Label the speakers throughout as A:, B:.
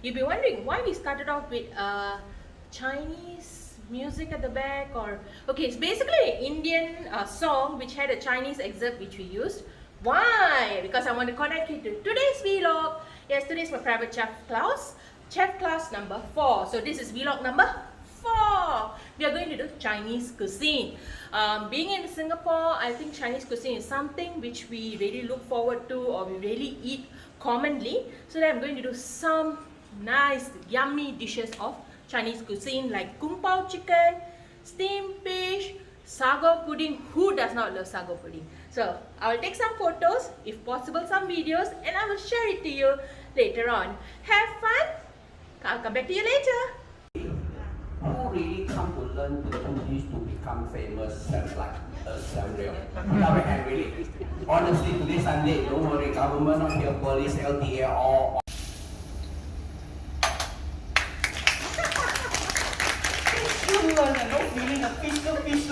A: you'll be wondering why we started off with Chinese music at the back, or okay, it's basically an Indian song which had a Chinese excerpt which we used. Why? Because I want to connect it to today's vlog. Yes, today's my private chef class number 4. So this is vlog number 4. We are going to do Chinese cuisine. Being in Singapore, I think Chinese cuisine is something which we really look forward to, or we really eat commonly. So then I'm going to do some nice yummy dishes of Chinese cuisine like kung pao chicken, steamed fish, sago pudding. Who does not love sago pudding? So I will take some photos, if possible some videos, and I will share it to you later on. Have fun! I'll come back to you later.
B: Who really come to learn to do this to become famous like Sunrice? And really, honestly, today Sunday, don't worry, government not here, police, LTA, all. No feeling of fish.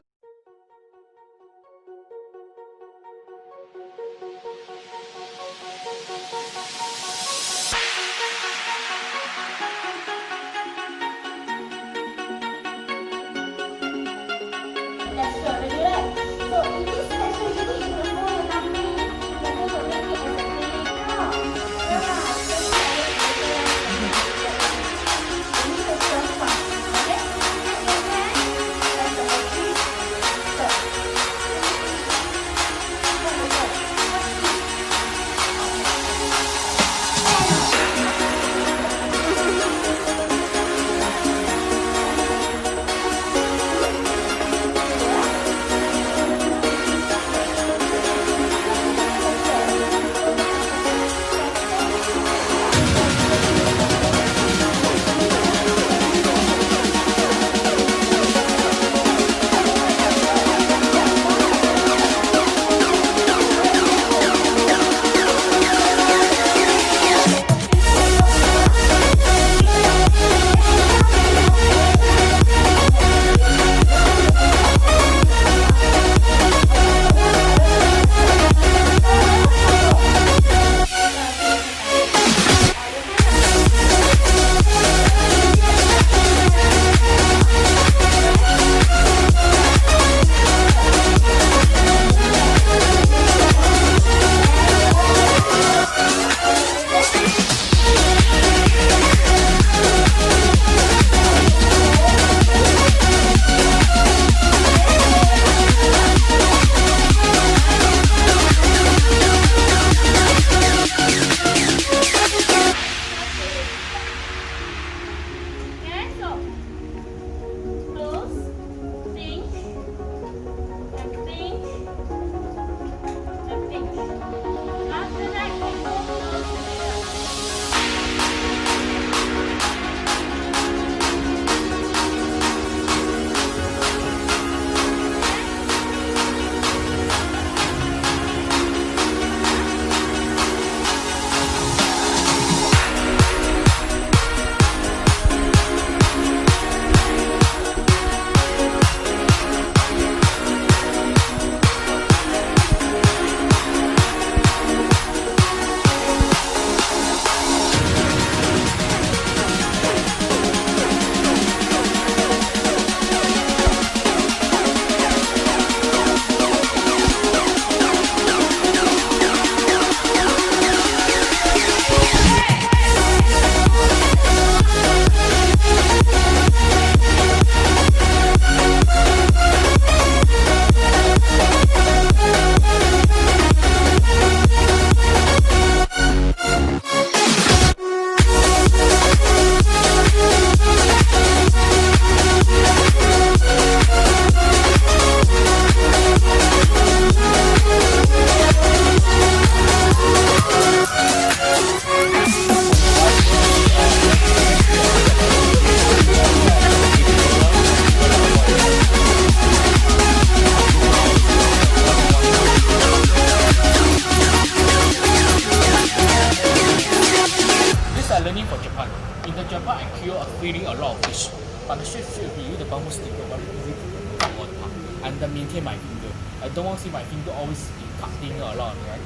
C: feeding a lot of fish. But the chef should use the bamboo stick very easy to cut all the part and maintain my finger. I don't want to see my finger always be cutting a lot, right?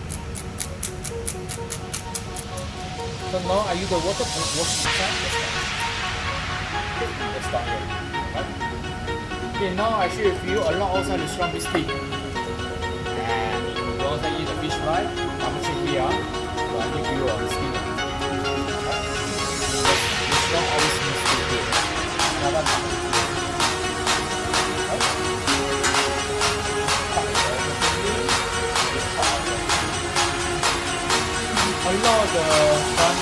C: So now I use the water to wash inside. Let's start here. Right? Okay, now I share with you along outside the strong fish stick. And if you go outside eat the fish fry, I'm check here. So I give you a skin. Right? It's not always needs to be another time. Right? Allow the front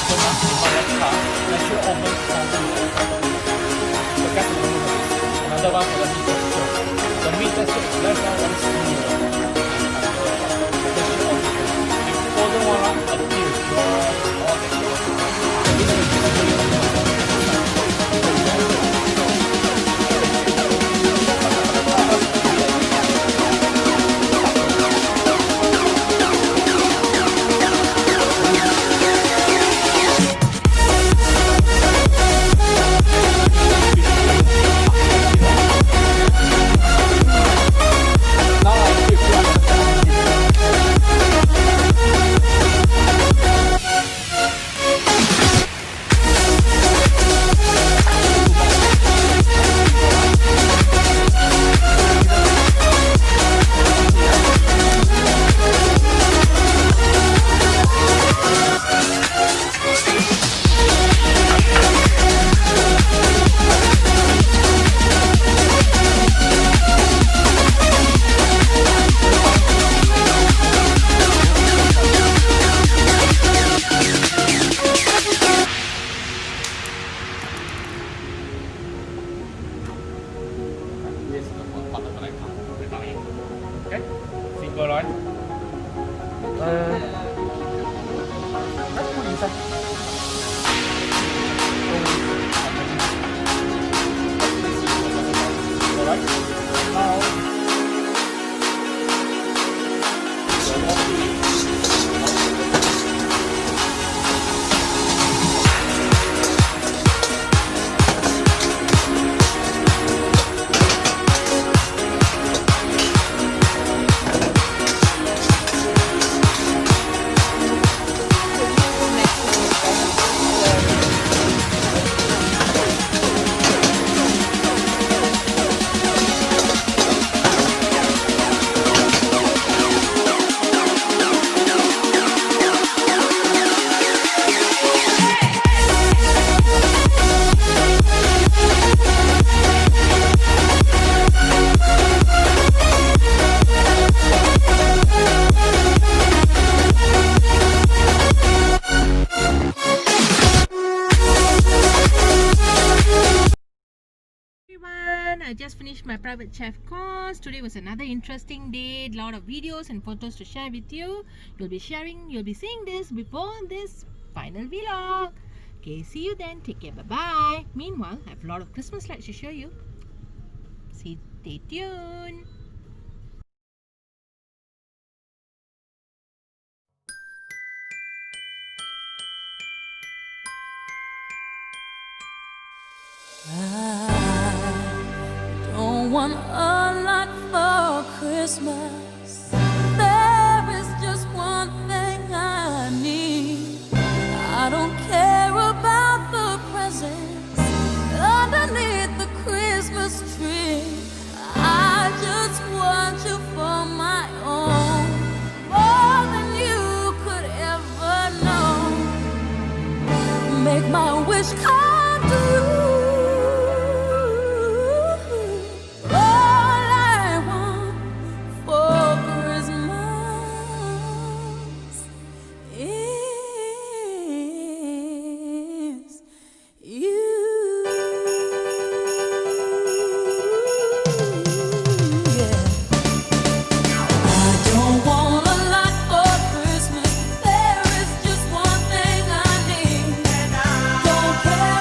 C: so much to my left car. Let's show open the gas is another one for the meat texture. The meat texture is less than 1 centimeter. If you order one, appears dry or okay? Simple, right? Let's put inside. Alright? Now,
A: I just finished my private chef course. Today was another interesting day. Lot of videos and photos to share with you. You'll be seeing this before this final vlog. Okay, see you then. Take care. Bye bye. Meanwhile, I have a lot of Christmas lights to show you. Stay tuned.
D: Don't want a lot for Christmas. There is just one thing I need. I don't care about the presents underneath the Christmas tree. I just want you for my own, more than you could ever know. Make my wish come true. Care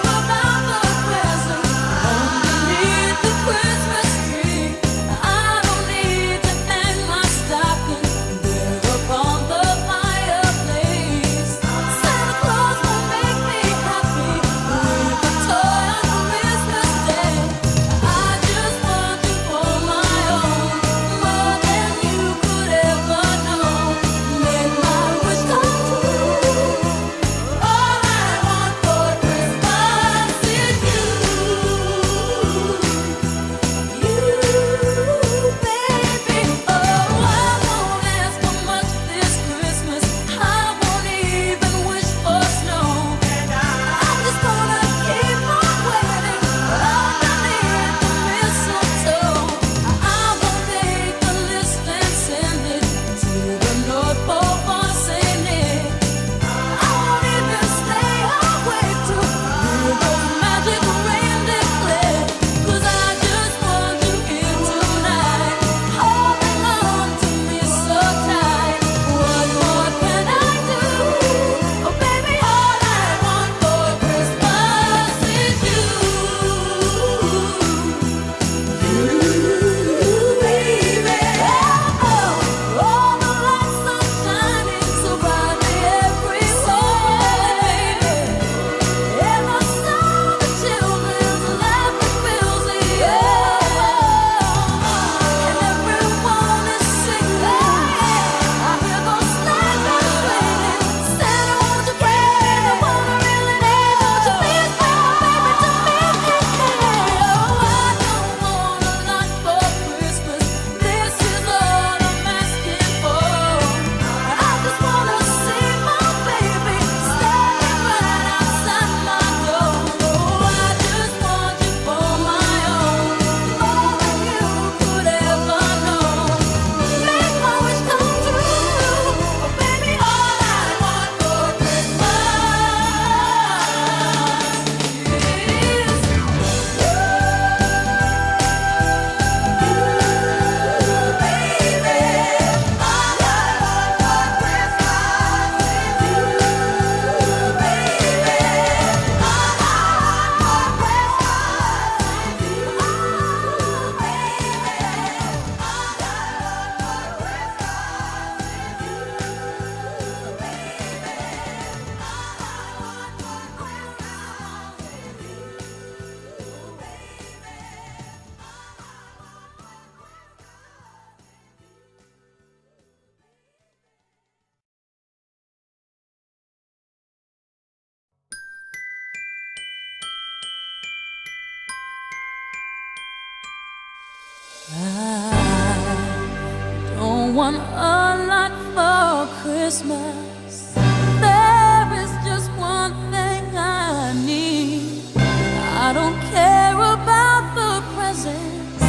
D: don't want a lot for Christmas. There is just one thing I need. I don't care about the presents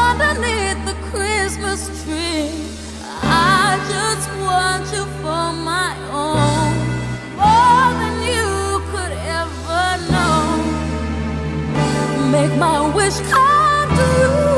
D: underneath the Christmas tree. I just want you for my own, more than you could ever know. Make my wish come true.